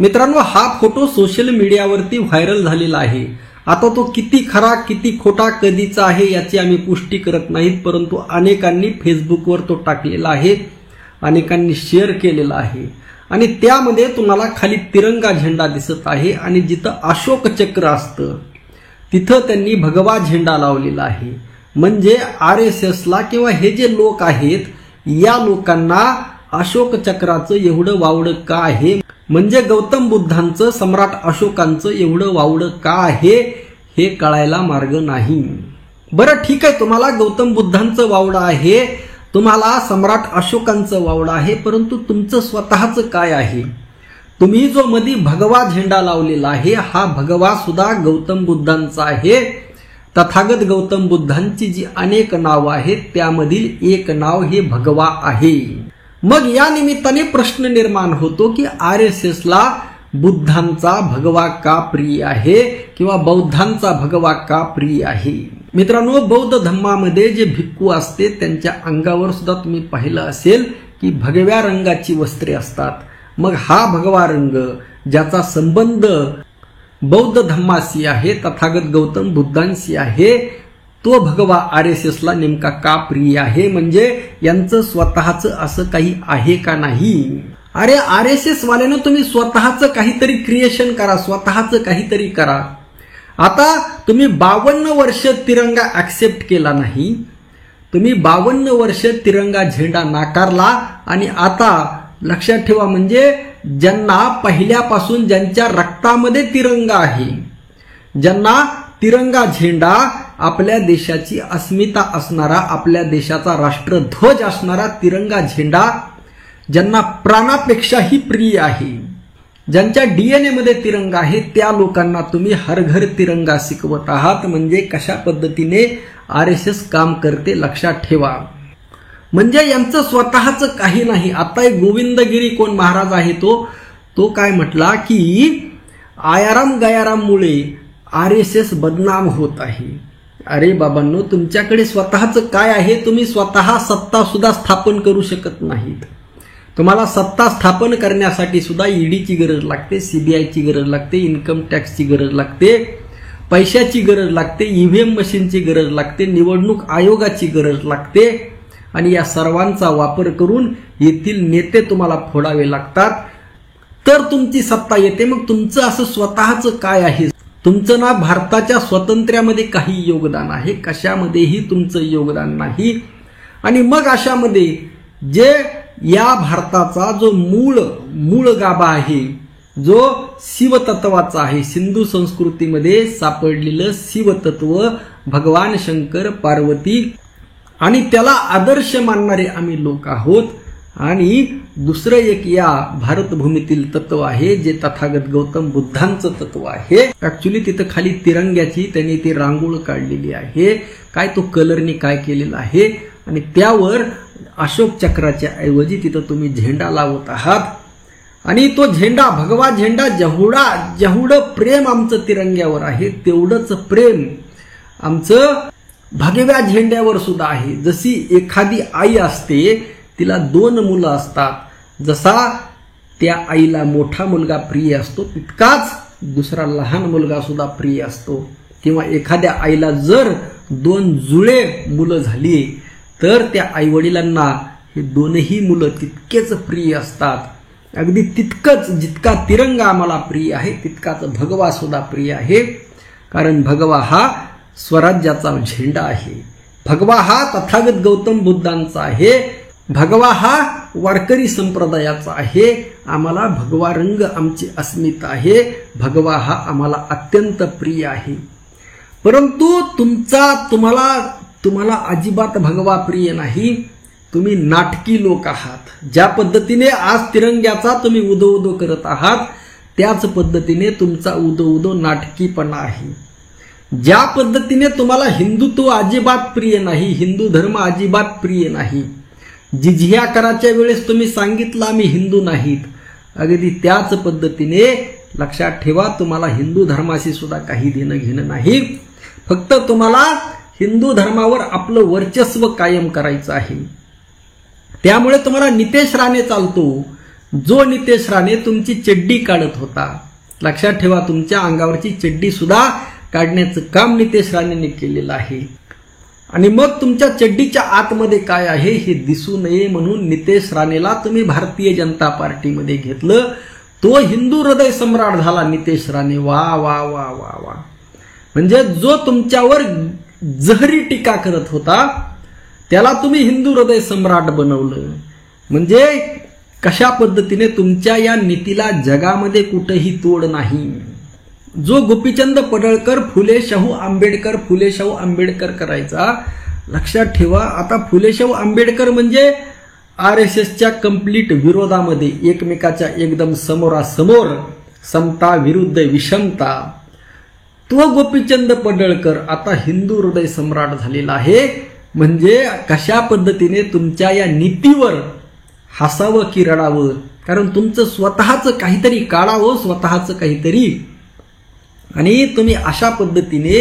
मित्रांनो, हा photo social मीडियावरती व्हायरल झालेला आहे। आता तो किती खरा किती खोटा कधीचा आहे याची आम्ही पुष्टी करत नाहीत, परंतु अनेकांनी फेसबुकवर तो टाकलेला आहे, अनेकांनी शेअर केलेला आहे आणि त्यामध्ये तुम्हाला खाली तिरंगा झेंडा दिसत आहे आणि जिथं अशोक चक्र असतं तिथं त्यांनी भगवा झेंडा लावलेला आहे। म्हणजे RSSला किंवा हे जे लोक आहेत या लोकांना अशोक चक्राचं एवढं वावडं का आहे, म्हणजे गौतम बुद्धांचं सम्राट अशोकांचं एवढं वावडं का आहे हे कळायला मार्ग नाही। बरं ठीक आहे, तुम्हाला गौतम बुद्धांचं वावडं आहे, तुम्हाला सम्राट अशोकांचं वावडं आहे, परंतु तुमचं स्वतःचं काय आहे? तुम्ही जो मधी भगवा झेंडा लावलेला आहे हा भगवा सुद्धा गौतम बुद्धांचा आहे। तथागत गौतम बुद्धांची जी अनेक नाव आहेत त्यामधील एक नाव हे भगवा आहे। मग या निमित्ताने प्रश्न निर्माण होतो की RSSला बुद्धांचा भगवा का प्रिय आहे किंवा बौद्धांचा भगवा का प्रिय आहे? मित्रांनो, बौद्ध धम्मामध्ये जे भिक्खू असते त्यांच्या अंगावर सुद्धा तुम्ही पाहिलं असेल की भगव्या रंगाची वस्त्रे असतात। मग हा भगवा रंग ज्याचा संबंध बौद्ध धम्माशी आहे, तथागत गौतम बुद्धांशी आहे, तो भगवा RSSला नेमका का प्रिय आहे? म्हणजे यांचं स्वतःचं असं काही आहे का नाही? अरे RSS वाल्यानं तुम्ही स्वतःचं काहीतरी क्रिएशन करा, स्वतःचं काहीतरी करा। आता तुम्ही 52 वर्ष तिरंगा ऍक्सेप्ट केला नाही, तुम्ही 52 वर्ष तिरंगा झेंडा नाकारला आणि आता लक्षात ठेवा, म्हणजे ज्यांना पहिल्यापासून ज्यांच्या रक्तामध्ये तिरंगा आहे, ज्यांना तिरंगा झेंडा आपल्या देशाची अस्मिता असणारा, आपल्या देशाचा राष्ट्रध्वज असणारा तिरंगा झेंडा ज्यांना प्राणापेक्षाही प्रिय आहे, ज्यांच्या DNA मध्ये तिरंगा आहे, त्या लोकांना तुम्ही हर घर तिरंगा शिकवत आहात। म्हणजे कशा पद्धतीने RSS काम करते लक्षात ठेवा। म्हणजे यांचं स्वतःचं काही नाही। आता एक गोविंदगिरी कोण महाराज आहे तो काय म्हटला की आयाराम गयाराममुळे RSS बदनाम होत आहे। अरे बाबांनो, तुमच्याकडे स्वतःचं काय आहे? तुम्ही स्वतः सत्ता सुद्धा स्थापन करू शकत नाहीत। तुम्हाला सत्ता स्थापन करण्यासाठी सुद्धा ईडीची गरज लागते, CBIची गरज लागते, इन्कम टॅक्सची गरज लागते, पैशाची गरज लागते, EVM मशीनची गरज लागते, निवडणूक आयोगाची गरज लागते आणि या सर्वांचा वापर करून येथील नेते तुम्हाला फोडावे लागतात, तर तुमची सत्ता येते। मग तुमचं असं स्वतःचं काय आहे? तुमचं ना भारताच्या स्वातंत्र्यामध्ये काही योगदान आहे, कशामध्येही तुमचं योगदान नाही। आणि मग अशामध्ये जे या भारताचा जो मूळ गाभा आहे, जो शिवतत्वाचा आहे, सिंधू संस्कृतीमध्ये सापडलेलं शिवतत्व, भगवान शंकर पार्वती आणि त्याला आदर्श मानणारे आम्ही लोक आहोत। आणि दुसरं एक या भारतभूमीतील तत्व आहे जे तथागत गौतम बुद्धांचं तत्व आहे। ऍक्च्युली तिथं खाली तिरंग्याची त्यांनी ती रांगोळ काढलेली आहे, काय तो कलरनी काय केलेला आहे आणि त्यावर अशोक चक्राच्या ऐवजी तिथं तुम्ही झेंडा लावत आहात। आणि तो झेंडा भगवा झेंडा जेवढं प्रेम आमचं तिरंग्यावर आहे तेवढंच प्रेम आमचं भगव्या झेंड्यावर सुद्धा आहे। जशी एखादी आई असते, तिला 2 मुलं असतात, जसा त्या आईला मोठा मुलगा प्रिय असतो तितकाच दुसरा लहान मुलगा सुद्धा प्रिय असतो। किंवा एखाद्या आईला जर 2 जुळे मुलं झाली तर त्या आईवडिलांना हे 2ही मुलं तितकेच प्रिय असतात। अगदी तितकंच जितका तिरंगा आम्हाला प्रिय आहे तितकाच भगवा सुद्धा प्रिय आहे, कारण भगवा हा स्वराज्याचा झेंडा आहे, भगवा हा तथागत गौतम बुद्धांचा आहे, भगवा हा वारकरी संप्रदायाचा आहे। आम्हाला भगवा रंग आमची अस्मिता आहे, भगवा हा आम्हाला अत्यंत प्रिय आहे। परंतु तुम्हाला अजिबात भगवा प्रिय नाही, तुम्ही नाटकी लोक आहात। ज्या पद्धतीने आज तिरंग्याचा तुम्ही उदो करत आहात त्याच पद्धतीने तुमचा उदो नाटकीपणा आहे। ज्या पद्धतीने तुम्हाला हिंदुत्व अजिबात प्रिय नाही, हिंदू धर्म अजिबात प्रिय नाही, जिझिया कराच्या वेळेस तुम्ही सांगितलं आम्ही हिंदू नाहीत, अगदी त्याच पद्धतीने लक्षात ठेवा तुम्हाला हिंदू धर्माशी सुद्धा काही देणं घेणं नाही। फक्त तुम्हाला हिंदू धर्मावर आपलं वर्चस्व कायम करायचं आहे। त्यामुळे तुम्हाला नितेश राणे चालतो, जो नितेश राणे तुमची चड्डी काढत होता, लक्षात ठेवा, तुमच्या अंगावरची चड्डी सुद्धा काढण्याचं काम नितेश राणेंनी केलेलं आहे. आणि मग तुमच्या चड्डीच्या आतमध्ये काय आहे हे दिसू नये म्हणून नितेश राणेला तुम्ही भारतीय जनता पार्टीमध्ये घेतलं. तो हिंदू हृदय सम्राट झाला नितेश राणे. वा वा वा वा वा. म्हणजे जो तुमच्यावर जहरी टीका करत होता त्याला तुम्ही हिंदू हृदय सम्राट बनवलं. म्हणजे कशा पद्धतीने तुमच्या या नीतीला जगामध्ये कुठेही तोड नाही. जो गोपीचंद पडळकर फुले शाहू आंबेडकर करायचा, लक्षात ठेवा, आता फुले शाहू आंबेडकर म्हणजे RSSच्या कंप्लीट विरोधामध्ये, एकमेकाच्या एकदम समोरासमोर, समता विरुद्ध विषमता. तो गोपीचंद पडळकर आता हिंदू हृदय सम्राट झालेला आहे. म्हणजे कशा पद्धतीने तुमच्या या नीतीवर हसावं की रडावं, कारण तुमचं स्वतःचं काहीतरी काढावं, स्वतःचं काहीतरी. आणि तुम्ही अशा पद्धतीने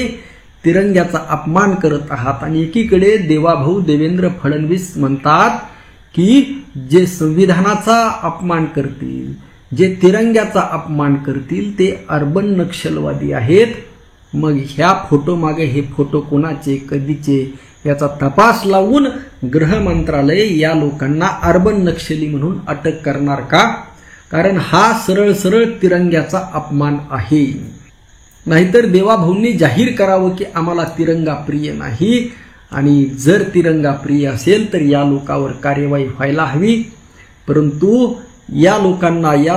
तिरंग्याचा अपमान करत आहात. आणि एकीकडे देवाभाऊ देवेंद्र फडणवीस म्हणतात की जे संविधानाचा अपमान करतील, जे तिरंग्याचा अपमान करतील ते अर्बन नक्षलवादी आहेत. मग ह्या फोटो मागे हे फोटो कोणाचे, कधीचे याचा तपास लावून गृह मंत्रालय या लोकांना अर्बन नक्षली म्हणून अटक करणार का? कारण हा सरळ सरळ तिरंग्याचा अपमान आहे. नाहीतर देवाभाऊंनी जाहीर करावं की आम्हाला तिरंगा प्रिय नाही. आणि जर तिरंगा प्रिय असेल तर या लोकांवर कार्यवाही व्हायला हवी. परंतु या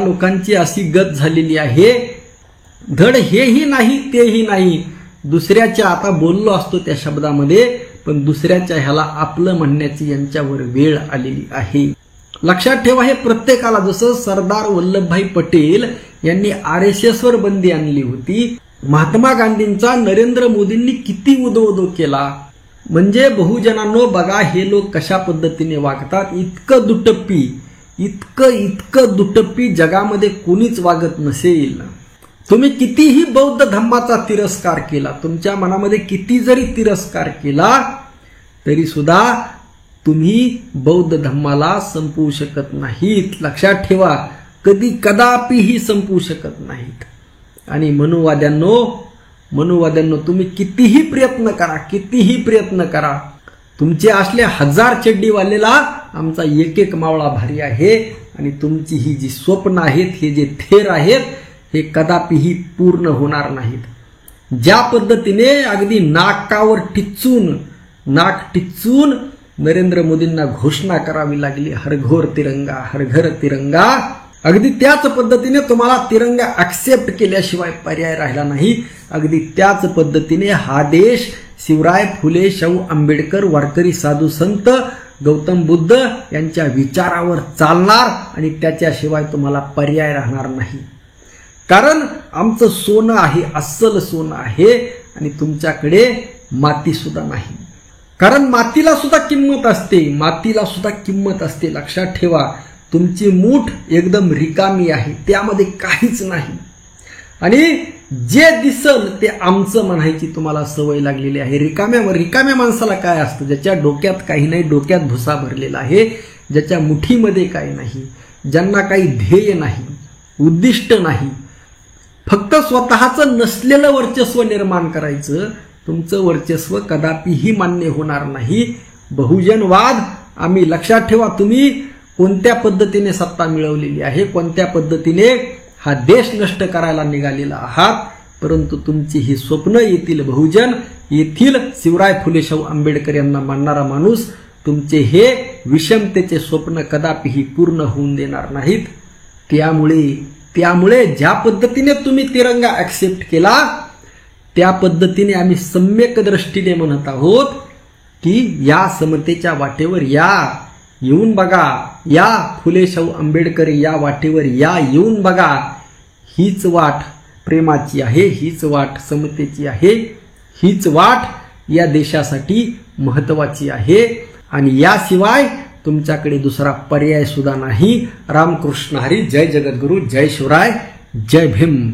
लोकांची अशी गत झालेली आहे, धड हेही नाही तेही नाही, दुसऱ्याच्या, आता बोललो असतो त्या शब्दामध्ये, पण दुसऱ्याच्या ह्याला आपलं म्हणण्याची यांच्यावर वेळ आलेली आहे. लक्षात ठेवा, हे प्रत्येकाला, जसं सरदार वल्लभभाई पटेल यांनी RSS वर बंदी आणली होती, महात्मा गांधींचा नरेंद्र मोदींनी किती उदो केला. म्हणजे बहुजनांनो बघा हे लोक कशा पद्धतीने वागतात. इतकं दुटप्पी जगामध्ये कोणीच वागत नसेल. तुम्ही कितीही बौद्ध धम्माचा तिरस्कार केला, तुमच्या मनामध्ये किती जरी तिरस्कार केला तरी सुद्धा तुम्ही बौद्ध धम्माला संपवू शकत नाहीत. लक्षात ठेवा, कदापिही संपवू शकत नाहीत. आणि मनुवाद्यांनो तुम्ही कितीही प्रयत्न करा, तुमचे असले 1000 चड्डीवालेला आमचा एक मावळा भारी आहे. आणि तुमची ही जी स्वप्न आहेत, हे जे थेर आहेत, हे कदापिही पूर्ण होणार नाहीत. ज्या पद्धतीने अगदी नाकावर नाक टिचून नरेंद्र मोदींना घोषणा करावी लागली, हर घर तिरंगा, अगदी त्याच पद्धतीने तुम्हाला तिरंगा ऍक्सेप्ट केल्याशिवाय पर्याय राहिला नाही. अगदी त्याच पद्धतीने हा देश शिवराय फुले शाहू आंबेडकर, वारकरी साधू संत, गौतम बुद्ध यांच्या विचारावर चालणार आणि त्याच्याशिवाय तुम्हाला पर्याय राहणार नाही. कारण आमचं सोनं आहे, अस्सल सोनं आहे. आणि तुमच्याकडे माती सुद्धा नाही. कारण मातीला सुद्धा किंमत असते. लक्षात ठेवा, तुमची मूठ एकदम रिकामी आहे, त्यामध्ये काहीच नाही. आणि जे दिसल ते आमचं म्हणायची तुम्हाला सवय लागलेली आहे. रिकाम्या माणसाला काय असतं? ज्याच्या डोक्यात काही नाही, डोक्यात भुसा भरलेला आहे, ज्याच्या मुठीमध्ये काही नाही, ज्यांना काही ध्येय नाही, उद्दिष्ट नाही, फक्त स्वतःचं नसलेलं वर्चस्व निर्माण करायचं. तुमचं वर्चस्व कदापिही मान्य होणार नाही. बहुजनवाद आम्ही, लक्षात ठेवा, तुम्ही कोणत्या पद्धतीने सत्ता मिळवलेली आहे, कोणत्या पद्धतीने हा देश नष्ट करायला निघालेला आहात, परंतु तुमची ही स्वप्न येथील बहुजन, येथील शिवराय फुले शाहू आंबेडकर यांना मानणारा माणूस तुमचे हे विषमतेचे स्वप्न कदापिही पूर्ण होऊन देणार नाहीत. त्यामुळे ज्या पद्धतीने तुम्ही तिरंगा ऍक्सेप्ट केला त्या पद्धतीने आम्ही सम्यक दृष्टीने म्हणत आहोत की या समतेच्या वाटेवर येऊन बघा, या फुले शाहू आंबेडकर या वाटेवर येऊन बघा. हीच वाट प्रेमाची आहे, हीच वाट समतेची आहे, हीच वाट या देशासाठी महत्वाची आहे. आणि याशिवाय तुमच्याकडे दुसरा पर्याय सुद्धा नाही. रामकृष्ण हरी. जय जगद्गुरु, जय शिवराय, जय भीम.